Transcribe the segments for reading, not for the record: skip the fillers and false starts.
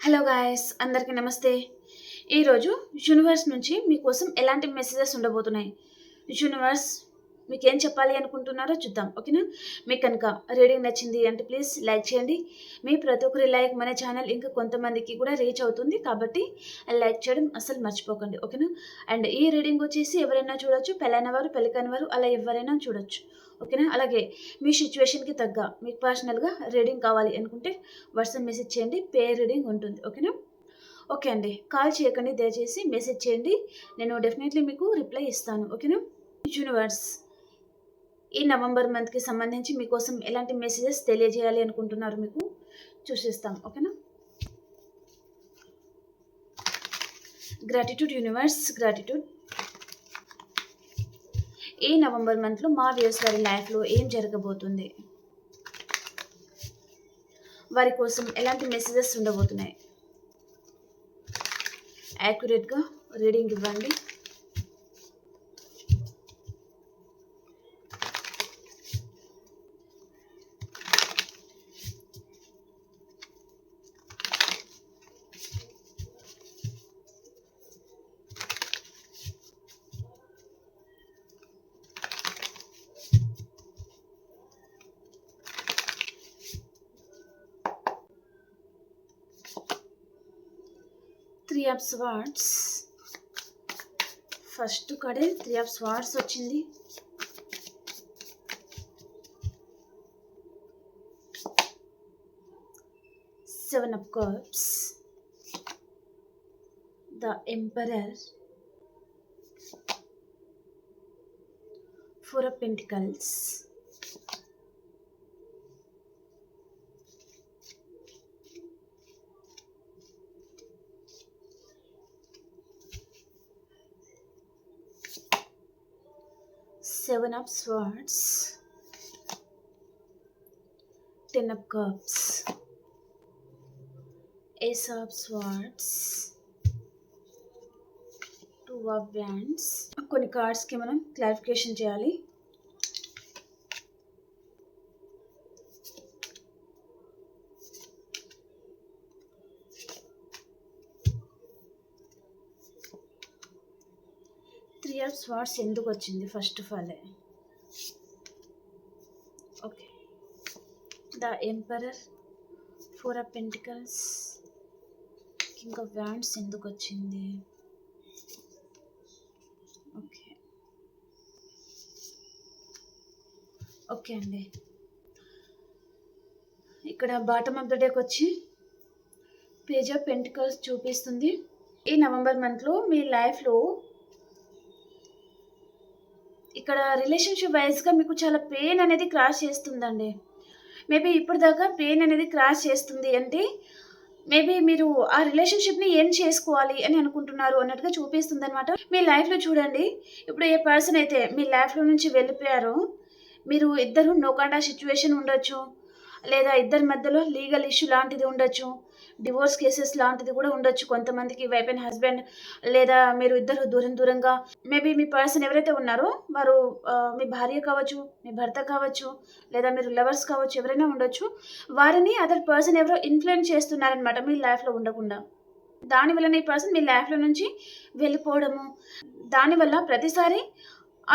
Hello guys, అందరికీ నమస్తే. ఈరోజు యూనివర్స్ నుంచి మీకోసం ఎలాంటి మెసేజెస్ ఉండబోతున్నాయి, యూనివర్స్ మీకేం చెప్పాలి అనుకుంటున్నారో చూద్దాం. ఓకేనా? మీకు కనుక రీడింగ్ నచ్చింది అంటే ప్లీజ్ లైక్ చేయండి. మీ ప్రతి ఒక్కరి లైక్ మన ఛానల్ ఇంకా కొంతమందికి కూడా రీచ్ అవుతుంది, కాబట్టి లైక్ చేయడం అస్సలు మర్చిపోకండి. ఓకేనా? అండ్ ఈ రీడింగ్ వచ్చేసి ఎవరైనా చూడొచ్చు, పెళ్ళైన వారు పెళ్ళి కాని వారు అలా ఎవరైనా చూడొచ్చు. ఓకేనా? అలాగే మీ సిచ్యువేషన్కి తగ్గ మీకు పర్సనల్గా రీడింగ్ కావాలి అనుకుంటే వాట్సాప్ మెసేజ్ చేయండి, పే రీడింగ్ ఉంటుంది. ఓకేనా? ఓకే అండి, కాల్ చేయకండి, దయచేసి మెసేజ్ చేయండి, నేను డెఫినెట్లీ మీకు రిప్లై ఇస్తాను. ఓకేనా? యూనివర్స్ ఈ నవంబర్ మంత్కి సంబంధించి మీకోసం ఎలాంటి మెసేజెస్ తెలియజేయాలి అనుకుంటున్నారు మీకు చూసిస్తాం. ఓకేనా? Gratitude universe, gratitude. ఈ నవంబర్ మంత్లో మా వ్యూస్ వారి లైఫ్లో ఏం జరగబోతుంది, వారి కోసం ఎలాంటి మెసేజెస్ ఉండబోతున్నాయి, యాక్యురేట్గా రీడింగ్ ఇవ్వండి. Three of swords. ఫస్ట్ కడే త్రీ ఆఫ్ స్వార్డ్స్ వచ్చింది. Seven of cups, the emperor, four of pentacles, seven of swords, ten of cups, ace of swords, two of wands. కొన్ని కార్డ్స్కి మనం క్లారిఫికేషన్ చేయాలి. త్రీ ఆఫ్ స్వార్డ్స్ ఎందుకు వచ్చింది first of all? Okay, the emperor, four of pentacles, king of wands ఎందుకు వచ్చింది? Okay okay అండి, ఇక్కడ bottom of the డేకి వచ్చి పేజ్ ఆఫ్ పెంటికల్స్ చూపిస్తుంది. ఈ నవంబర్ మంత్లో మీ లైఫ్లో ఇక్కడ రిలేషన్షిప్ వైజ్గా మీకు చాలా పెయిన్ అనేది క్రాస్ చేస్తుందండి. మేబీ ఇప్పటిదాకా పెయిన్ అనేది క్రాస్ చేస్తుంది అంటే మేబీ మీరు ఆ రిలేషన్షిప్ని ఏం చేసుకోవాలి అని అనుకుంటున్నారు అన్నట్టుగా చూపిస్తుంది అనమాట. మీ లైఫ్లో చూడండి, ఇప్పుడు ఏ పర్సన్ అయితే మీ లైఫ్లో నుంచి వెళ్ళిపోయారో మీరు ఇద్దరు నో కాంటాక్ట్ సిచ్యువేషన్ ఉండొచ్చు, లేదా ఇద్దరి మధ్యలో లీగల్ ఇష్యూ లాంటిది ఉండొచ్చు, డివోర్స్ కేసెస్ లాంటిది కూడా ఉండొచ్చు కొంతమందికి, వైఫ్ అండ్ హస్బెండ్, లేదా మీరు ఇద్దరు దూరంగా మేబీ మీ పర్సన్ ఎవరైతే ఉన్నారో వారు మీ భార్య కావచ్చు, మీ భర్త కావచ్చు, లేదా మీరు లవర్స్ కావచ్చు, ఎవరైనా ఉండొచ్చు. వారిని అదర్ పర్సన్ ఎవరో ఇన్ఫ్లుయెన్స్ చేస్తున్నారనమాట మీ లైఫ్లో ఉండకుండా. దానివల్ల ఈ పర్సన్ మీ లైఫ్లో నుంచి వెళ్ళిపోవడము, దానివల్ల ప్రతిసారి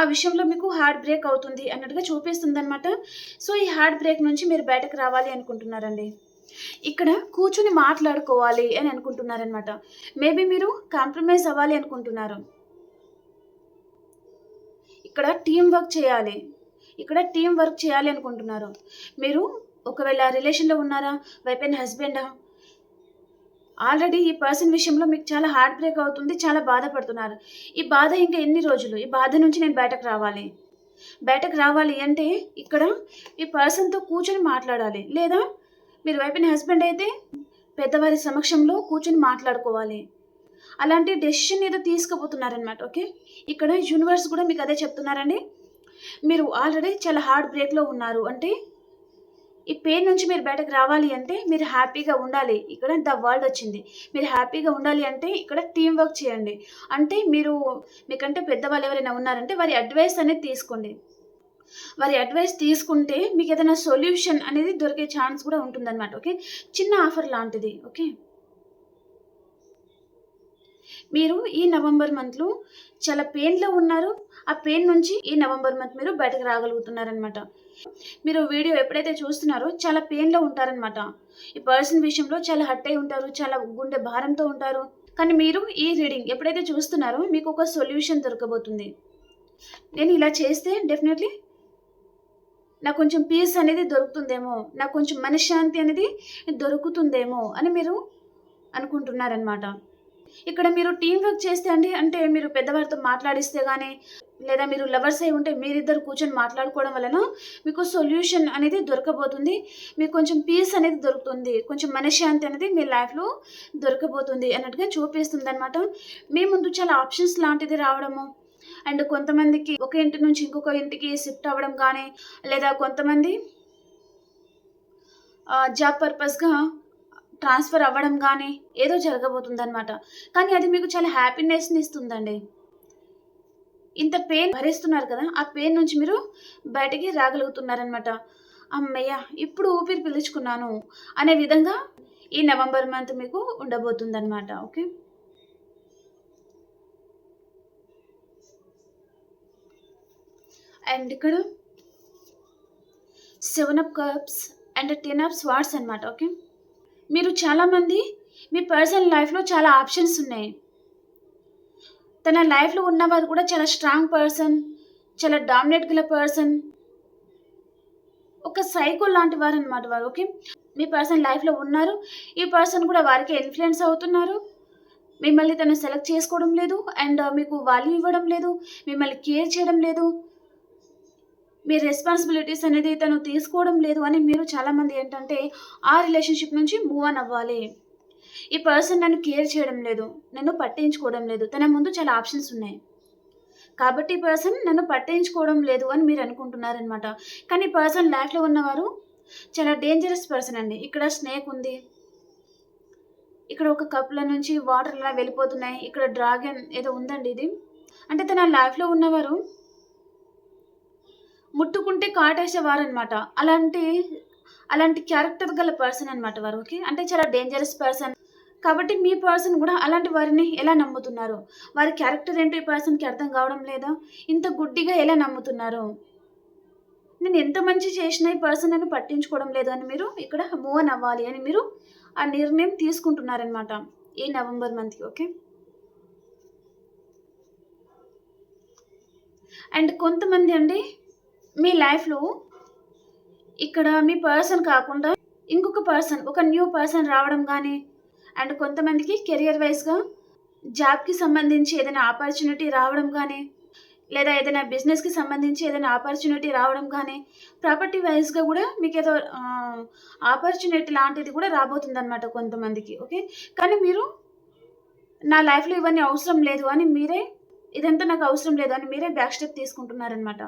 ఆ విషయంలో మీకు హార్ట్ బ్రేక్ అవుతుంది అన్నట్టుగా చూపిస్తుంది అనమాట. సో ఈ హార్ట్ బ్రేక్ నుంచి మీరు బయటకు రావాలి అనుకుంటున్నారండి. ఇక్కడ కూర్చుని మాట్లాడుకోవాలి అని అనుకుంటున్నారనమాట. మేబీ మీరు కాంప్రమైజ్ అవ్వాలి అనుకుంటున్నారు. ఇక్కడ టీం వర్క్ చేయాలి అనుకుంటున్నారు. మీరు ఒకవేళ రిలేషన్లో ఉన్నారా, వైఫ్ అండ్ హస్బెండా, ఆల్రెడీ ఈ పర్సన్ విషయంలో మీకు చాలా హార్ట్ బ్రేక్ అవుతుంది, చాలా బాధపడుతున్నారు. ఈ బాధ ఇంకా ఎన్ని రోజులు, ఈ బాధ నుంచి నేను బయటకు రావాలి అంటే ఇక్కడ ఈ పర్సన్తో కూర్చొని మాట్లాడాలి, లేదా మీరు వైఫ్ అండ్ హస్బెండ్ అయితే పెద్దవారి సమక్షంలో కూర్చొని మాట్లాడుకోవాలి. అలాంటి డెసిషన్ ఏదో తీసుకుపోతున్నారనమాట. ఓకే, ఇక్కడ యూనివర్స్ కూడా మీకు అదే చెప్తున్నారండి. మీరు ఆల్రెడీ చాలా హార్ట్ బ్రేక్లో ఉన్నారు అంటే ఈ పెయిన్ నుంచి మీరు బయటకు రావాలి అంటే మీరు హ్యాపీగా ఉండాలి. ఇక్కడ ద వరల్డ్ వచ్చింది. మీరు హ్యాపీగా ఉండాలి అంటే ఇక్కడ టీం వర్క్ చేయండి. అంటే మీకంటే పెద్దవాళ్ళు ఎవరైనా ఉన్నారంటే వారి అడ్వైస్ అనేది తీసుకోండి. వారి అడ్వైస్ తీసుకుంటే మీకు ఏదైనా సొల్యూషన్ అనేది దొరికే ఛాన్స్ కూడా ఉంటుందన్నమాట. ఓకే, చిన్న ఆఫర్ లాంటిది. ఓకే, మీరు ఈ నవంబర్ మంత్‌లో చాలా పెయిన్‌లో ఉన్నారు. ఆ పెయిన్ నుంచి ఈ నవంబర్ మంత్ మీరు బయటకి రాగలుగుతున్నారనమాట. మీరు వీడియో ఎప్పుడైతే చూస్తున్నారో చాలా పెయిన్‌లో ఉంటారనమాట. ఈ పర్సన్ విషయంలో చాలా హర్ట్ అయ్యి ఉంటారు. చాలా గుండె భారంతో ఉంటారు. కానీ మీరు ఈ రీడింగ్ ఎప్పుడైతే చూస్తున్నారో మీకొక సొల్యూషన్ దొరకబోతుంది. నేను ఇలా చేస్తే డెఫినెట్‌లీ నాకు కొంచెం పీస్ అనేది దొరుకుతుందేమో, నాకు కొంచెం మనశ్శాంతి అనేది దొరుకుతుందేమో అని మీరు అనుకుంటున్నారనమాట. ఇక్కడ మీరు టీమ్ వర్క్ చేస్తే అండి, అంటే మీరు పెద్దవారితో మాట్లాడిస్తే గానీ, లేదా మీరు లవర్స్ అయి ఉంటే మీరిద్దరు కూర్చొని మాట్లాడుకోవడం వలన మీకు సొల్యూషన్ అనేది దొరకబోతుంది. మీకు కొంచెం పీస్ అనేది దొరుకుతుంది. కొంచెం మనశ్శాంతి అనేది మీ లైఫ్‌లో దొరకబోతుంది అన్నట్టుగా చూపిస్తుందనమాట. మీ ముందు చాలా ఆప్షన్స్ లాంటిది రావడము, అండ్ కొంతమందికి ఒక ఇంటి నుంచి ఇంకొక ఇంటికి షిఫ్ట్ అవ్వడం కానీ, లేదా కొంతమంది జాబ్ పర్పస్‌గా ట్రాన్స్‌ఫర్ అవ్వడం గానీ, ఏదో జరగబోతుందనమాట. కానీ అది మీకు చాలా హ్యాపీనెస్‌ని ఇస్తుందండి. ఇంత పెయిన్ భరిస్తున్నారు కదా! ఆ పెయిన్ నుంచి మీరు బయటికి రాగలుగుతున్నారనమాట. హమ్మయ్య! ఇప్పుడు ఊపిరి పీల్చుకున్నాను అనే విధంగా ఈ నవంబర్ మంత్ మీకు ఉండబోతుందనమాట. ఓకే. అండ్ ఇక్కడ 7 of cups and 10 of swords అనమాట. ఓకే. మీరు చాలామంది మీ పర్సనల్ లైఫ్‌లో చాలా ఆప్షన్స్ ఉన్నాయి. తన లైఫ్‌లో ఉన్నవారు కూడా చాలా స్ట్రాంగ్ పర్సన్, చాలా డామినేట్ గల పర్సన్, ఒక సైకో లాంటి వారనమాట వారు. ఓకే. మీ పర్సన్ లైఫ్‌లో ఉన్నారు. ఈ పర్సన్ కూడా వారికే ఇన్‌ఫ్లుయెన్స్ అవుతున్నారు. మిమ్మల్ని తను సెలెక్ట్ చేసుకోవడం లేదు. అండ్ మీకు వాల్యూ ఇవ్వడం లేదు. మిమ్మల్ని కేర్ చేయడం లేదు. మీ రెస్పాన్సిబిలిటీస్ అనేది తను తీసుకోవడం లేదు అని మీరు చాలామంది ఏంటంటే ఆ రిలేషన్‌షిప్ నుంచి మూవ్ ఆన్ అవ్వాలి. ఈ పర్సన్ నన్ను కేర్ చేయడం లేదు. నన్ను పట్టించుకోవడం లేదు. తన ముందు చాలా ఆప్షన్స్ ఉన్నాయి. కాబట్టి ఈ పర్సన్ నన్ను పట్టించుకోవడం లేదు అని మీరు అనుకుంటున్నారనమాట. కానీ ఈ పర్సన్ లైఫ్‌లో ఉన్నవారు చాలా డేంజరస్ పర్సన్ అండి. ఇక్కడ స్నేక్ ఉంది. ఇక్కడ ఒక కప్‌లో నుంచి వాటర్ ఇలా వెళ్ళిపోతున్నాయి. ఇక్కడ డ్రాగన్ ఏదో ఉందండి ఇది. అంటే తన లైఫ్‌లో ఉన్నవారు ముట్టుకుంటే కాటేసేవారనమాట. అలాంటి క్యారెక్టర్ గల పర్సన్ అనమాట వారు. ఓకే. అంటే చాలా డేంజరస్ పర్సన్. కాబట్టి మీ పర్సన్ గూడా అలాంటి వారిని ఎలా నమ్ముతున్నారు? వారి క్యారెక్టర్ ఏంటో ఈ పర్సన్‌కి అర్థం కావడం లేదా? ఇంత గుడ్డిగా ఎలా నమ్ముతున్నారు? నేను ఎంత మంచి చేసినా ఈ పర్సన్ నన్ను పట్టించుకోవడం లేదు అని మీరు ఇక్కడ మూవ్ ఆన్ అవ్వాలి అని మీరు ఆ నిర్ణయం తీసుకుంటున్నారనమాట. ఈ నవంబర్ మంత్‌కి. ఓకే. అండ్ కొంతమంది అండి మీ లైఫ్‌లో ఇక్కడ మీ పర్సన్ కాకుండా ఇంకొక పర్సన్, ఒక న్యూ పర్సన్ రావడం గానీ, అండ్ కొంతమందికి కెరియర్ వైస్‌గా జాబ్‌కి సంబంధించి ఏదైనా ఆపర్చునిటీ రావడం గానీ, లేదా ఏదైనా బిజినెస్‌కి సంబంధించి ఏదైనా ఆపర్చునిటీ రావడం గానీ, ప్రాపర్టీ వైస్‌గా గూడా మీకేదో ఆపర్చునిటీ లాంటిది కూడా రాబోతుందనమాట కొంతమందికి. ఓకే. కానీ మీరు నా లైఫ్‌లో ఇవన్నీ అవసరం లేదు అని మీరే, ఇదంతా నాకు అవసరం లేదు అని మీరే బ్యాక్ స్టెప్ తీసుకుంటున్నారనమాట.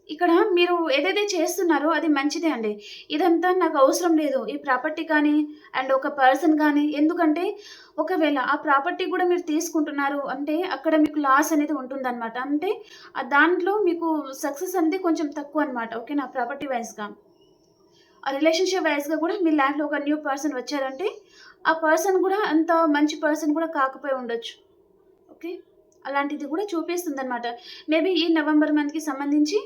ఇక్కడ మీరు ఏదైతే చేస్తున్నారో అది మంచిదే అండి. ఇదంతా నాకు అవసరం లేదు. ఈ ప్రాపర్టీ కానీ, అండ్ ఒక పర్సన్ గానీ, ఎందుకంటే ఒకవేళ ఆ ప్రాపర్టీ గూడా మీరు తీసుకుంటున్నారు అంటే అక్కడ మీకు లాస్ అనేది ఉంటుందనమాట. అంటే దాంట్లో మీకు సక్సెస్ అనేది కొంచెం తక్కువనమాట. ఓకేనా? ప్రాపర్టీ వైస్‌గా. ఆ రిలేషన్‌షిప్ వైస్‌గా గూడా మీ లైఫ్‌లో ఒక న్యూ పర్సన్ వచ్చారంటే, ఆ పర్సన్ గూడా అంత మంచి పర్సన్ గూడా కాకపోయి ఉండొచ్చు. ఓకే. అలాంటిది గూడా చూపిస్తుందనమాట. మేబీ ఈ నవంబర్ మంత్‌కి సంబంధించి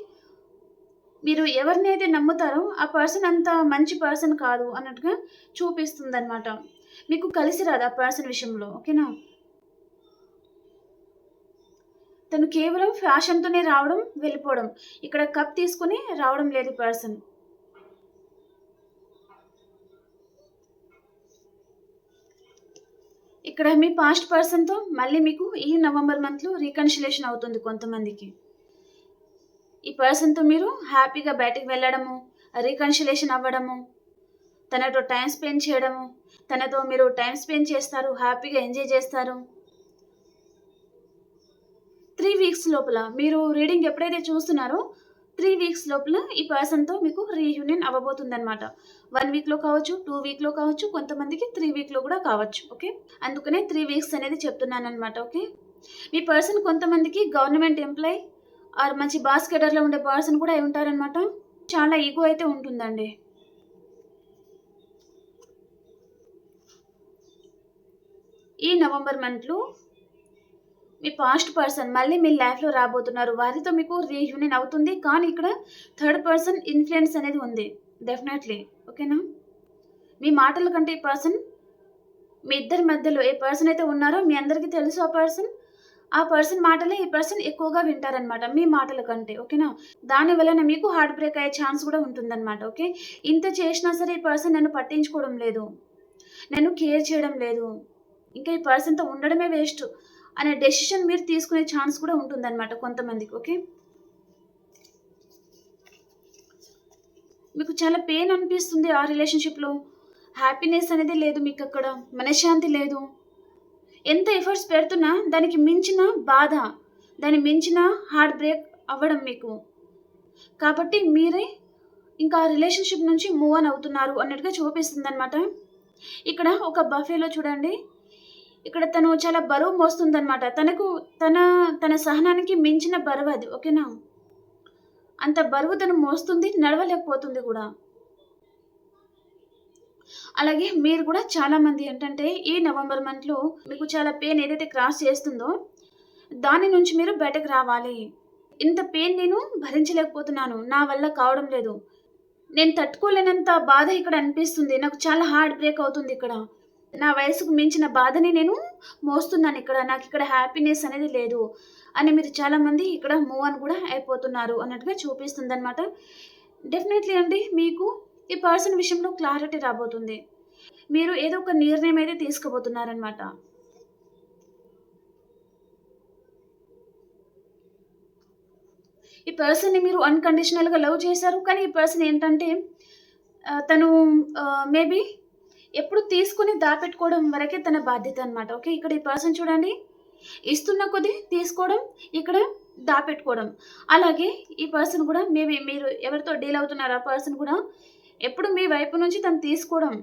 మీరు ఎవరినైతే నమ్ముతారో ఆ పర్సన్ అంత మంచి పర్సన్ కాదు అన్నట్టుగా చూపిస్తుందనమాట. మీకు కలిసి రాదు ఆ పర్సన్ విషయంలో. ఓకేనా? తను కేవలం ఫ్యాషన్‌తోనే రావడం, వెళ్ళిపోవడం. ఇక్కడ కప్ తీసుకొని రావడం లేదు ఈ పర్సన్. ఇక్కడ మీ పాస్ట్ పర్సన్‌తో మళ్ళీ మీకు ఈ నవంబర్ మంత్‌లో రీకన్సిలేషన్ అవుతుంది కొంతమందికి. ఈ పర్సన్‌తో మీరు హ్యాపీగా బయటికి వెళ్ళడము, రీకన్సిలేషన్ అవ్వడము, తనతో టైమ్ స్పెండ్ చేయడము, తనతో మీరు టైమ్ స్పెండ్ చేస్తారు, హ్యాపీగా ఎంజాయ్ చేస్తారు. 3 వీక్స్ లోపల మీరు రీడింగ్ ఎప్పుడైతే చూస్తున్నారో 3 వీక్స్ లోపల ఈ పర్సన్‌తో మీకు రీయూనియన్ అవ్వబోతుందనమాట. 1 వీక్‌లో కావచ్చు, 2 వీక్‌లో కావచ్చు, కొంతమందికి 3 వీక్‌లో కూడా కావచ్చు. ఓకే. అందుకనే 3 వీక్స్ అనేది చెప్తున్నాననమాట. ఓకే. మీ పర్సన్ కొంతమందికి గవర్నమెంట్ ఎంప్లాయీ ఆర్ మంచి బాస్ కేడర్‌లో ఉండే పర్సన్ కూడా అయి ఉంటారనమాట. చాలా ఇగో అయితే ఉంటుందండి. ఈ నవంబర్ మంత్‌లో మీ పాస్ట్ పర్సన్ మళ్ళీ మీ లైఫ్‌లో రాబోతున్నారు. వారితో మీకు రీయూనియన్ అవుతుంది. కానీ ఇక్కడ థర్డ్ పర్సన్ ఇన్‌ఫ్లుయెన్స్ అనేది ఉంది. డెఫినైట్‌లీ. ఓకేనా? మీ మాటల కంటే ఈ పర్సన్ మీ ఇద్దరి మధ్యలో ఏ పర్సన్ అయితే ఉన్నారో మీ అందరికీ తెలుసు ఆ పర్సన్. ఆ పర్సన్ మాటలే ఈ పర్సన్ ఎక్కువగా వింటారనమాట మీ మాటల కంటే. ఓకేనా? దాని వలన మీకు హార్ట్ బ్రేక్ అయ్యే ఛాన్స్ కూడా ఉంటుందనమాట. ఓకే. ఇంత చేసినా సరే ఈ పర్సన్ నన్ను పట్టించుకోవడం లేదు. నన్ను కేర్ చేయడం లేదు. ఇంకా ఈ పర్సన్‌తో ఉండడమే వేస్ట్ అనే డెసిషన్ మీరు తీసుకునే ఛాన్స్ కూడా ఉంటుందనమాట కొంతమందికి. ఓకే. మీకు చాలా పెయిన్ అనిపిస్తుంది ఆ రిలేషన్‌షిప్‌లో. హ్యాపీనెస్ అనేది లేదు మీకక్కడ. మనశ్శాంతి లేదు. ఎంత ఎఫర్ట్స్ పెడుతున్నా దానికి మించిన బాధ, దానికి మించిన హార్ట్ బ్రేక్ అవ్వడం మీకు. కాబట్టి మీరే ఇంకా ఆ రిలేషన్‌షిప్ నుంచి మూవ్ ఆన్ అవుతున్నారు అన్నట్టుగా చూపిస్తుందనమాట. ఇక్కడ ఒక బఫేలో చూడండి. ఇక్కడ తను చాలా బరువు మోస్తుందనమాట. తన తన సహనానికి మించిన బరువది. ఓకేనా? అంత బరువు తను మోస్తుంది. నడవలేకపోతుంది గూడా. అలాగే మీరు కూడా చాలామంది ఏంటంటే ఈ నవంబర్ మంత్‌లో మీకు చాలా పెయిన్ ఏదైతే క్రాస్ చేస్తుందో, దాని నుంచి మీరు బయటకు రావాలి. ఇంత పెయిన్ నేను భరించలేకపోతున్నాను. నా వల్ల కావడం లేదు. నేను తట్టుకోలేనంత బాధ ఇక్కడ అనిపిస్తుంది. నాకు చాలా హార్ట్ బ్రేక్ అవుతుందిక్కడ. నా వయసుకు మించిన బాధని నేను మోస్తున్నానిక్కడ. నాకిక్కడ హ్యాపీనెస్ అనేది లేదు అని మీరు చాలామంది ఇక్కడ మూవ్ ఆన్ కూడా అయిపోతున్నారు అన్నట్టుగా చూపిస్తుందనమాట. డెఫినెట్‌లీ అండి మీకు ఈ పర్సన్ విషయంలో క్లారిటీ రాబోతుంది. మీరు ఏదో ఒక నిర్ణయం అయితే తీసుకోబోతున్నారనమాట. ఈ పర్సన్‌ని మీరు అన్‌కండిషనల్‌గా లవ్ చేశారు. కానీ ఈ పర్సన్ ఏంటంటే తను మేబీ ఎప్పుడు తీసుకొని దాపెట్టుకోవడం వరకే తన బాధ్యత అనమాట. ఓకే. ఇక్కడ ఈ పర్సన్ చూడండి. ఇస్తున్న కొద్దీ తీసుకోవడం, ఇక్కడ దాపెట్టుకోవడం. అలాగే ఈ పర్సన్ కూడా మేబీ మీరు ఎవరితో డీల్ అవుతున్నారో ఆ పర్సన్ కూడా ఎప్పుడు మీ వైపు నుంచి తను తీసుకోవడం,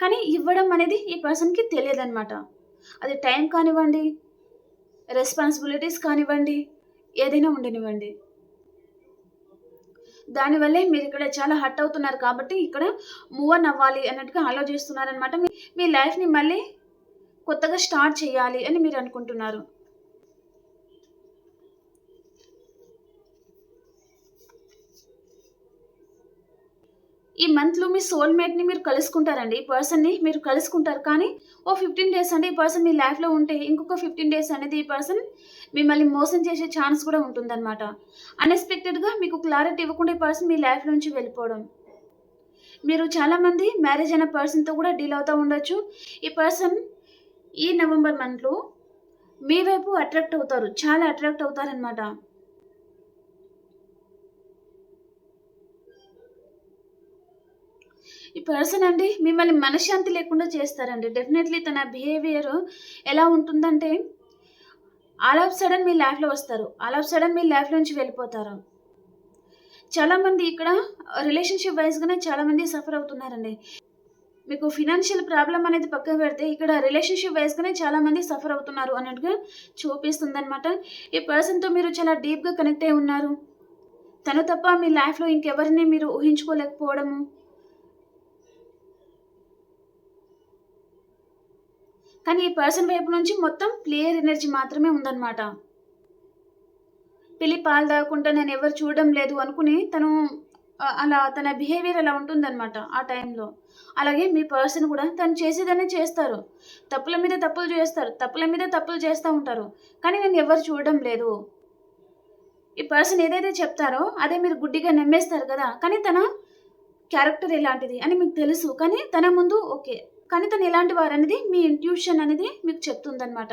కానీ ఇవ్వడం అనేది ఈ పర్సన్‌కి తెలియదనమాట. అది టైం కానివ్వండి, రెస్పాన్సిబిలిటీస్ కానివ్వండి, ఏదైనా ఉండనివ్వండి. దానివల్లే మీరిక్కడ చాలా హర్ట్ అవుతున్నారు కాబట్టి, ఇక్కడ మూవ్ ఆన్ అవ్వాలి అన్నట్టుగా ఆలోచిస్తున్నారనమాట. మీ మీ లైఫ్‌ని మళ్ళీ కొత్తగా స్టార్ట్ చేయాలి అని మీరనుకుంటున్నారు. ఈ మంత్‌లో మీ సోల్‌మేట్‌ని మీరు కలుసుకుంటారండి. ఈ పర్సన్‌ని మీరు కలుసుకుంటారు. కానీ ఓ 15 డేస్ అంటే ఈ పర్సన్ మీ లైఫ్‌లో ఉంటే, ఇంకొక 15 డేస్ అనేది ఈ పర్సన్ మిమ్మల్ని మోసం చేసే ఛాన్స్ కూడా ఉంటుందనమాట. అన్‌ఎక్స్‌పెక్టెడ్‌గా మీకు క్లారిటీ ఇవ్వకుండా ఈ పర్సన్ మీ లైఫ్ నుంచి వెళ్ళిపోవడం. మీరు చాలామంది మ్యారేజ్ అయిన పర్సన్‌తో కూడా డీల్ అవుతా ఉండొచ్చు. ఈ పర్సన్ ఈ నవంబర్ మంత్‌లో మీ వైపు అట్రాక్ట్ అవుతారు. చాలా అట్రాక్ట్ అవుతారనమాట. ఈ పర్సన్ అండి మిమ్మల్ని మనశ్శాంతి లేకుండా చేస్తారండి. డెఫినెట్‌లీ తన బిహేవియర్ ఎలా ఉంటుందంటే, ఆల్ ఆఫ్ సడెన్ మీ లైఫ్‌లో వస్తారు. All of sudden me life నుంచి వెళ్ళిపోతారు. చాలామంది ఇక్కడ రిలేషన్‌షిప్ వైస్‌గానే చాలామంది సఫర్ అవుతున్నారండి. మీకు ఫినాన్షియల్ ప్రాబ్లమ్ అనేది పక్కన పెడితే, ఇక్కడ రిలేషన్‌షిప్ వైస్‌గానే చాలామంది సఫర్ అవుతున్నారు అన్నట్టుగా చూపిస్తుందనమాట. ఈ పర్సన్‌తో మీరు చాలా డీప్‌గా కనెక్ట్ అయి ఉన్నారు. తను తప్ప మీ లైఫ్‌లో ఇంకెవరిని మీరు ఊహించుకోలేకపోవడము. కానీ ఈ పర్సన్ వైపు నుంచి మొత్తం క్లియర్ ఎనర్జీ మాత్రమే ఉందన్నమాట. పిల్లి పాలు తాగకుండా నేనెవరు చూడడం లేదు అనుకుని తను అలా తన బిహేవియర్ అలా ఉంటుందన్నమాట ఆ టైంలో. అలాగే మీ పర్సన్ కూడా తను చేసేదన్నే చేస్తారు. తప్పుల మీద తప్పులు చేస్తారు. తప్పుల మీద తప్పులు చేస్తా ఉంటారు. కానీ నన్నెవరు చూడడం లేదు. ఈ పర్సన్ ఏదైతే చెప్తారో అదే మీరు గుడ్డిగా నమ్మేస్తారు కదా! కానీ తన క్యారెక్టర్ ఎలాంటిది అని మీకు తెలుసు. కానీ తన ముందు ఓకే. కానీ తను ఎలాంటి వారనేది మీ ఇంట్యూషన్ అనేది మీకు చెప్తుందనమాట.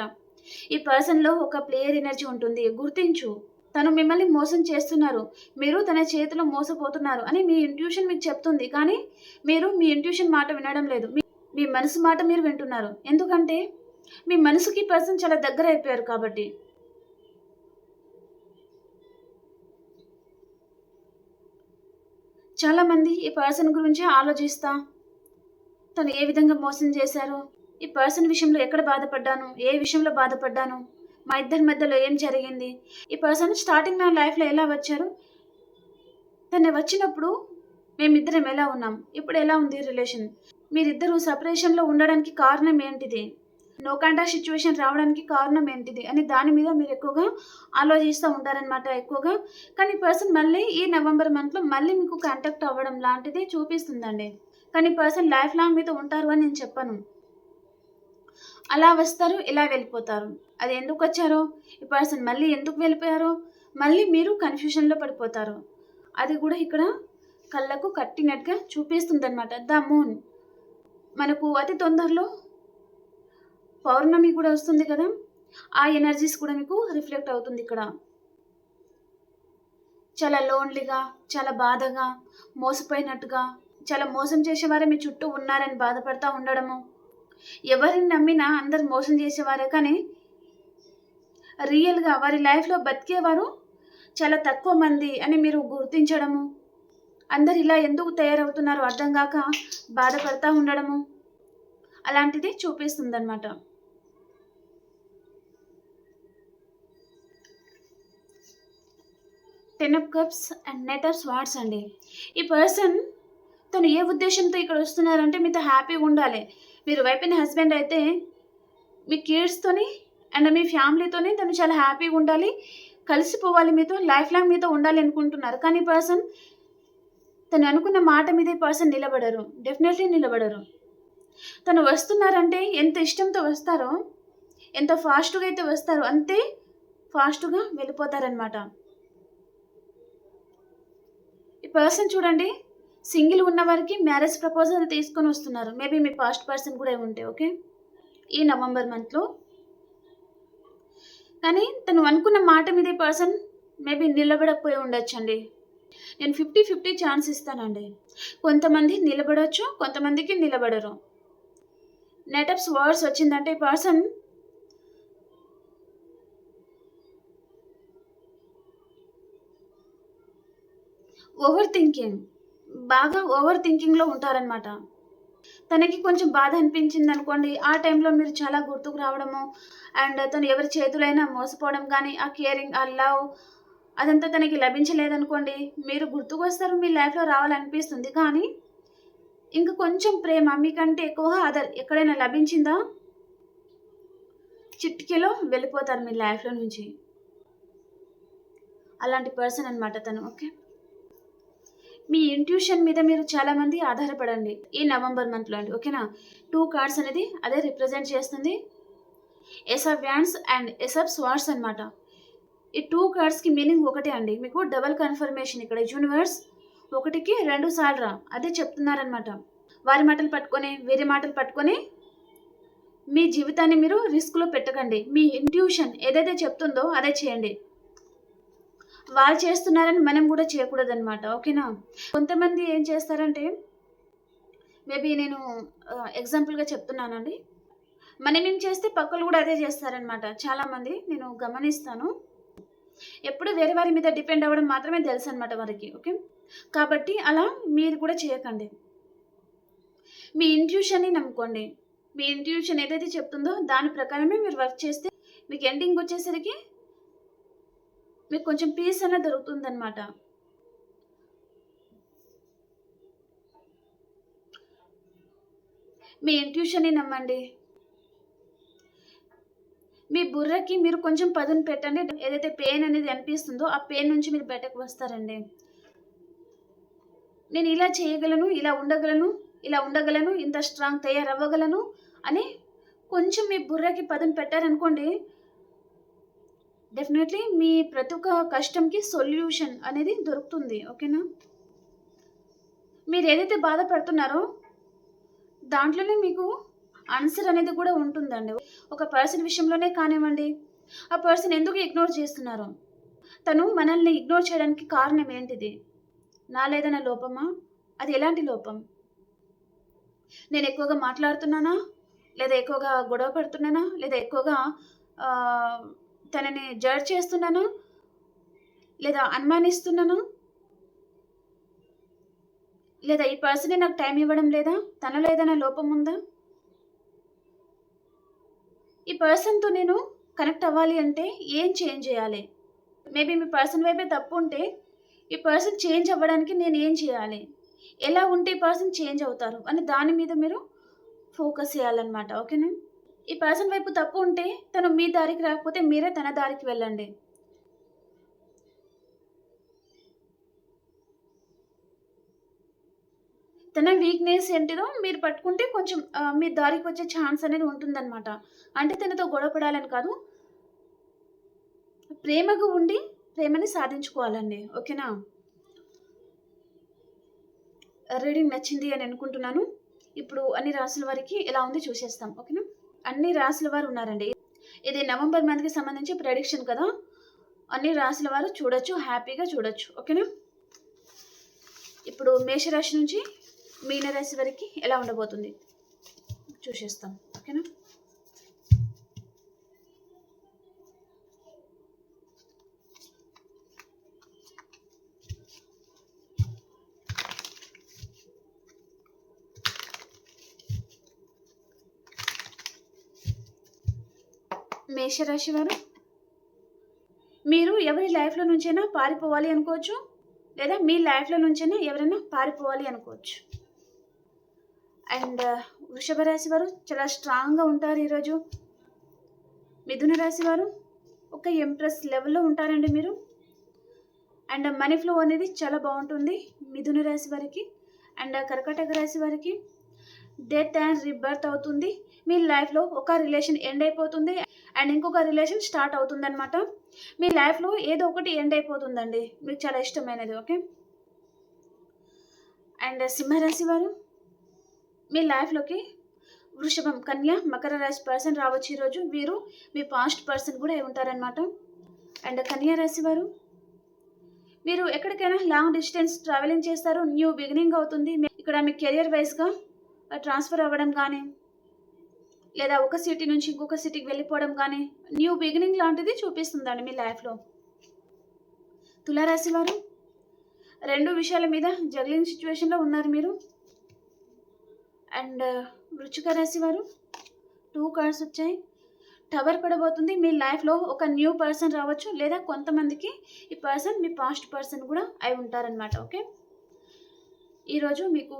ఈ పర్సన్‌లో ఒక ప్లేయర్ ఎనర్జీ ఉంటుంది. గుర్తించు. తను మిమ్మల్ని మోసం చేస్తున్నారు. మీరు తన చేతిలో మోసపోతున్నారు అని మీ ఇంట్యూషన్ మీకు చెప్తుంది. కానీ మీరు మీ ఇంట్యూషన్ మాట వినడం లేదు. మీ మనసు మాట మీరు వింటున్నారు. ఎందుకంటే మీ మనసుకి ఈ పర్సన్ చాలా దగ్గరైపోయారు కాబట్టి. చాలామంది ఈ పర్సన్ గురించే ఆలోచిస్తా తను ఏ విధంగా మోసం చేశారు? ఈ పర్సన్ విషయంలో ఎక్కడ బాధపడ్డాను? ఏ విషయంలో బాధపడ్డాను? మా ఇద్దరి మధ్యలో ఏం జరిగింది? ఈ పర్సన్ స్టార్టింగ్ నా లైఫ్‌లో ఎలా వచ్చారు? తను వచ్చినప్పుడు మేమిద్దరం ఎలా ఉన్నాం, ఇప్పుడు ఎలా ఉంది రిలేషన్, మీరిద్దరూ సెపరేషన్లో ఉండడానికి కారణం ఏంటిది, నో కాంటాక్ట్ సిచ్యువేషన్ రావడానికి కారణం ఏంటిది అని దాని మీద మీరు ఎక్కువగా ఆలోచిస్తూ ఉంటారనమాట ఎక్కువగా. కానీ పర్సన్ మళ్ళీ ఈ నవంబర్ మంత్లో మళ్ళీ మీకు కాంటాక్ట్ అవ్వడం లాంటిది చూపిస్తుందండి. కానీ పర్సన్ లైఫ్ లాంగ్ మీతో ఉంటారు అని నేను చెప్పను. అలా వస్తారు, ఇలా వెళ్ళిపోతారు. అది ఎందుకు వచ్చారో, ఈ పర్సన్ మళ్ళీ ఎందుకు వెళ్ళిపోయారో, మళ్ళీ మీరు కన్ఫ్యూషన్లో పడిపోతారు. అది కూడా ఇక్కడ కళ్ళకు కట్టినట్టుగా చూపిస్తుందన్నమాట. ద మూన్ మనకు అతి తొందరలో పౌర్ణమి కూడా వస్తుంది కదా, ఆ ఎనర్జీస్ కూడా మీకు రిఫ్లెక్ట్ అవుతుంది ఇక్కడ. చాలా లోన్లీగా, చాలా బాధగా, మోసపోయినట్టుగా, చాలా మోసం చేసేవారే మీ చుట్టూ ఉన్నారని బాధపడతా ఉండడము. ఎవరిని నమ్మినా అందరు మోసం చేసేవారే, కానీ రియల్గా వారి లైఫ్లో బతికేవారు చాలా తక్కువ మంది అని మీరు గుర్తించడము. అందరు ఇలా ఎందుకు తయారవుతున్నారో అర్థం కాక బాధపడతా ఉండడము అలాంటిది చూపిస్తుందన్నమాట. Ten of cups and nine of swords అండి. ఈ పర్సన్ తను ఏ ఉద్దేశంతో ఇక్కడ వస్తున్నారంటే మీతో హ్యాపీగా ఉండాలి. మీరు వైఫ్ అండ్ హస్బెండ్ అయితే మీ కిడ్స్తోని అండ్ మీ ఫ్యామిలీతోని తను చాలా హ్యాపీగా ఉండాలి, కలిసిపోవాలి, మీతో లైఫ్ లాంగ్ మీతో ఉండాలి అనుకుంటున్నారు. కానీ పర్సన్ తను అనుకున్న మాట మీద ఈ పర్సన్ నిలబడరు, డెఫినెట్లీ నిలబడరు. తను వస్తున్నారంటే ఎంత ఇష్టంతో వస్తారో, ఎంత ఫాస్ట్గా అయితే వస్తారో అంతే ఫాస్ట్గా వెళ్ళిపోతారనమాట. ఈ పర్సన్ చూడండి, సింగిల్ ఉన్న వారికి మ్యారేజ్ ప్రపోజల్ తీసుకొని వస్తున్నారు. మేబీ మీ పాస్ట్ పర్సన్ కూడా ఉంటే ఓకే ఈ నవంబర్ మంత్లో. కానీ తను అనుకున్న మాట మీద ఈ పర్సన్ మేబీ నిలబడకపోయి ఉండొచ్చండి. నేను 50-50 ఛాన్స్ ఇస్తానండి. కొంతమంది నిలబడవచ్చు, కొంతమందికి నిలబడరు. నెట్ ఆఫ్ స్వర్డ్స్ వచ్చిందంటే ఈ పర్సన్ బాగా ఓవర్ థింకింగ్లో ఉంటారనమాట. తనకి కొంచెం బాధ అనిపించింది అనుకోండి, ఆ టైంలో మీరు చాలా గుర్తుకు రావడము అండ్ తను ఎవరి చేతులైనా మోసపోవడం కానీ, ఆ కేరింగ్, ఆ లవ్ అదంతా తనకి లభించలేదనుకోండి, మీరు గుర్తుకు వస్తారు, మీ లైఫ్లో రావాలనిపిస్తుంది. కానీ ఇంకా కొంచెం ప్రేమ మీకంటే ఎక్కువగా అదర్ ఎక్కడైనా లభించిందా, చిటికెలో వెళ్ళిపోతారు మీ లైఫ్లో నుంచి. అలాంటి పర్సన్ అనమాట తను. ఓకే, మీ ఇంట్యూషన్ మీద మీరు చాలామంది ఆధారపడండి ఈ నవంబర్ మంత్లో అండి. ఓకేనా, 2 కార్డ్స్ అనేది అదే రిప్రజెంట్ చేస్తుంది. Ace of wands and ace of swords అనమాట. ఈ 2 కార్డ్స్కి మీనింగ్ ఒకటే అండి. మీకు డబల్ కన్ఫర్మేషన్ ఇక్కడ. యూనివర్స్ 1కి 2 సార్లు రా అదే చెప్తున్నారనమాట. వారి మాటలు పట్టుకొని, వేరే మాటలు పట్టుకొని మీ జీవితాన్ని మీరు రిస్క్లో పెట్టకండి. మీ ఇంట్యూషన్ ఏదైతే చెప్తుందో అదే చేయండి. వాళ్ళు చేస్తున్నారని మనం కూడా చేయకూడదన్నమాట. ఓకేనా, కొంతమంది ఏం చేస్తారంటే, మేబీ నేను ఎగ్జాంపుల్గా చెప్తున్నానండి, మనం ఏం చేస్తే పక్కలు కూడా అదే చేస్తారనమాట. చాలామంది నేను గమనిస్తాను. ఎప్పుడు వేరే వారి మీద డిపెండ్ అవ్వడం మాత్రమే తెలుసు అనమాట వారికి. ఓకే, కాబట్టి అలా మీరు కూడా చేయకండి. మీ ఇంట్యూషన్ని నమ్ముకోండి. మీ ఇంట్యూషన్ ఏదైతే చెప్తుందో దాని ప్రకారమే మీరు వర్క్ చేస్తే మీకు ఎండింగ్ వచ్చేసరికి మీకు కొంచెం పీస్ అనేది దొరుకుతుందన్నమాట. మీ ఇంట్యూషన్ని నమ్మండి. మీ బుర్రకి మీరు కొంచెం పదును పెట్టండి. ఏదైతే పెయిన్ అనేది అనిపిస్తుందో ఆ పెయిన్ నుంచి మీరు బయటకు వస్తారండి. నేను ఇలా చేయగలను, ఇలా ఉండగలను, ఇంత స్ట్రాంగ్ తయారవ్వగలను అని కొంచెం మీ బుర్రకి పదును పెట్టారనుకోండి, డెఫినెట్లీ మీ ప్రతి ఒక్క కష్టంకి సొల్యూషన్ అనేది దొరుకుతుంది. ఓకేనా, మీరు ఏదైతే బాధపడుతున్నారో దాంట్లోనే మీకు ఆన్సర్ అనేది కూడా ఉంటుందండి. ఒక పర్సన్ విషయంలోనే కానివ్వండి, ఆ పర్సన్ ఎందుకు ఇగ్నోర్ చేస్తున్నారు, తను మనల్ని ఇగ్నోర్ చేయడానికి కారణం ఏంటిది, నాలేదన్న లోపమా, అది ఎలాంటి లోపం, నేను ఎక్కువగా మాట్లాడుతున్నానా, లేదా ఎక్కువగా గొడవ పడుతున్నానా, లేదా ఎక్కువగా తనని జడ్జ్ చేస్తున్నానా, లేదా అనుమానిస్తున్నానా, లేదా ఈ పర్సనే నాకు టైం ఇవ్వడం లేదా, తనలో ఏదైనా లోపం ఉందా. ఈ పర్సన్తో నేను కనెక్ట్ అవ్వాలి అంటే ఏం చేంజ్ చేయాలి, మేబీ మీ పర్సన్ వైపే తప్పు ఉంటే ఈ పర్సన్ చేంజ్ అవ్వడానికి నేను ఏం చేయాలి, ఎలా ఉంటే ఈ పర్సన్ చేంజ్ అవుతారు అని దాని మీద మీరు ఫోకస్ చేయాలన్నమాట. ఓకేనా? ఈ పర్సన్ వైపు తప్పు ఉంటే తను మీ దారికి రాకపోతే మీరే తన దారికి వెళ్ళండి. తన వీక్‌నెస్ ఏంటిదో మీరు పట్టుకుంటే కొంచెం మీ దారికి వచ్చే ఛాన్స్ అనేది ఉంటుందన్నమాట. అంటే తనతో గొడవ పడాలని కాదు. ప్రేమగా ఉండి ప్రేమని సాధించుకోవాలండి. ఓకేనా? రీడింగ్ నచ్చింది అని అనుకుంటున్నాను. ఇప్పుడు అన్ని రాసుల వారికి ఎలా ఉంది చూసేస్తాం. ఓకేనా? అన్ని రాసుల వారు ఉన్నారండి. ఇది నవంబర్ మంత్‌కి సంబంధించి ప్రెడిక్షన్ కదా! అన్ని రాసుల వారు చూడొచ్చు. హ్యాపీగా చూడొచ్చు. ఓకేనా? ఇప్పుడు మేషరాశి నుంచి మీనరాశి వరకి ఎలా ఉండబోతుంది చూసేస్తాం. ఓకేనా? మేషరాశి వారు, మీరు ఎవరి లైఫ్‌లో నుంచైనా పారిపోవాలి అనుకోవచ్చు. లేదా మీ లైఫ్‌లో నుంచైనా ఎవరైనా పారిపోవాలి అనుకోవచ్చు. అండ్ వృషభ రాశి వారు చాలా స్ట్రాంగ్‌గా ఉంటారు ఈరోజు. మిథున రాశి వారు ఒక ఎంప్రెస్ లెవెల్‌లో ఉంటారండి మీరు. అండ్ మనీ ఫ్లో అనేది చాలా బాగుంటుంది మిథున రాశి వారికి. అండ్ కర్కాటక రాశి వారికి డెత్ అండ్ రీబర్త్ అవుతుంది. మీ లైఫ్‌లో ఒక రిలేషన్ ఎండ్ అయిపోతుంది. అండ్ ఇంకొక రిలేషన్ స్టార్ట్ అవుతుందన్నమాట. మీ లైఫ్‌లో ఏదో ఒకటి ఎండ్ అయిపోతుందండి. మీకు చాలా ఇష్టమైనది. ఓకే. అండ్ సింహరాశి వారు, మీ లైఫ్‌లోకి వృషభం, కన్య, మకర రాశి పర్సన్ రావచ్చు ఈరోజు. వీరు మీ పాస్ట్ పర్సన్ కూడా అయి ఉంటారనమాట. అండ్ కన్యా రాశి వారు, మీరు ఎక్కడికైనా లాంగ్ డిస్టెన్స్ ట్రావెలింగ్ చేస్తారు. న్యూ బిగినింగ్ అవుతుంది. ఇక్కడ మీ కెరియర్ వైజ్గా ట్రాన్స్ఫర్ అవ్వడం కానీ, లేదా ఒక సిటీ నుంచి ఇంకొక సిటీకి వెళ్ళిపోవడం కానీ, న్యూ బిగినింగ్ లాంటిది చూపిస్తుందండి మీ లైఫ్లో. తులారాశి వారు, రెండు విషయాల మీద జగ్లింగ్ సిచ్యువేషన్లో ఉన్నారు మీరు. అండ్ వృశ్చిక రాశి వారు 2 కార్డ్స్ వచ్చాయి. టవర్ పడబోతుంది. మీ లైఫ్లో ఒక న్యూ పర్సన్ రావచ్చు, లేదా కొంతమందికి ఈ పర్సన్ మీ పాస్ట్ పర్సన్ కూడా అయి ఉంటారనమాట. ఓకే. ఈరోజు మీకు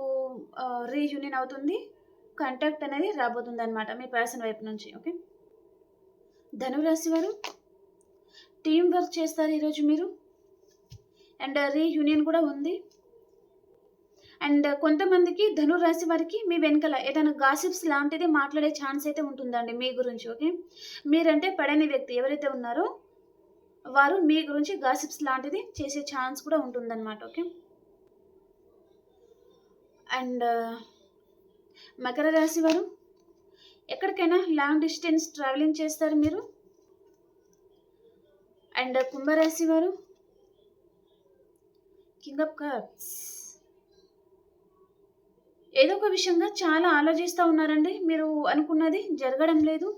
రీయూనియన్ అవుతుంది. కాంటాక్ట్ అనేది రాబోతుంది అనమాట మీ పర్సన్ వైపు నుంచి. ఓకే. ధనురాశి వారు, టీం వర్క్ చేస్తారు ఈరోజు మీరు. అండ్ రీయూనియన్ కూడా ఉంది. అండ్ కొంతమందికి ధనురాశి వారికి మీ వెనకాల ఏదైనా గాసిప్స్ లాంటిది మాట్లాడే ఛాన్స్ అయితే ఉంటుందండి మీ గురించి. ఓకే. మీరంటే పడని వ్యక్తి ఎవరైతే ఉన్నారో వారు మీ గురించి గాసిప్స్ లాంటిది చేసే ఛాన్స్ కూడా ఉంటుందన్నమాట. ఓకే. అండ్ మకర రాశి వారు, ఎక్కడికైనా లాంగ్ డిస్టెన్స్ ట్రావెలింగ్ చేస్తారు మీరు. అండ్ కుంభరాశి వారు, కింగ్ ఆఫ్ కప్స్, ఏదో ఒక విషయంగా చాలా ఆలోచిస్తూ ఉన్నారండి. మీరు అనుకున్నది జరగడం లేదు.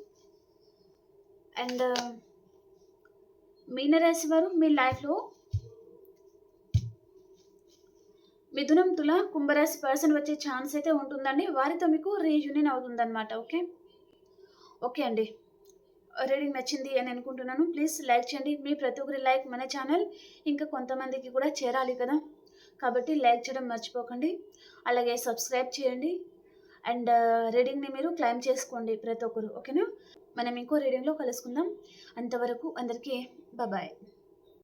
అండ్ మీనరాశి వారు, మీ లైఫ్లో మిథునం, తుల, కుంభరాశి పర్సన్ వచ్చే ఛాన్స్ అయితే ఉంటుందండి. వారితో మీకు రీయూనియన్ అవుతుందన్నమాట. ఓకే. ఓకే అండి, రీడింగ్ నచ్చింది అని అనుకుంటున్నాను. ప్లీజ్ లైక్ చేయండి. మీ ప్రతి ఒక్కరి లైక్ మన ఛానల్ ఇంకా కొంతమందికి కూడా చేరాలి కదా, కాబట్టి లైక్ చేయడం మర్చిపోకండి. అలాగే సబ్స్క్రైబ్ చేయండి. అండ్ రీడింగ్ని మీరు క్లైమ్ చేసుకోండి ప్రతి ఒక్కరు. ఓకేనా? మనం ఇంకో రీడింగ్లో కలుసుకుందాం. అంతవరకు అందరికీ బాయ్.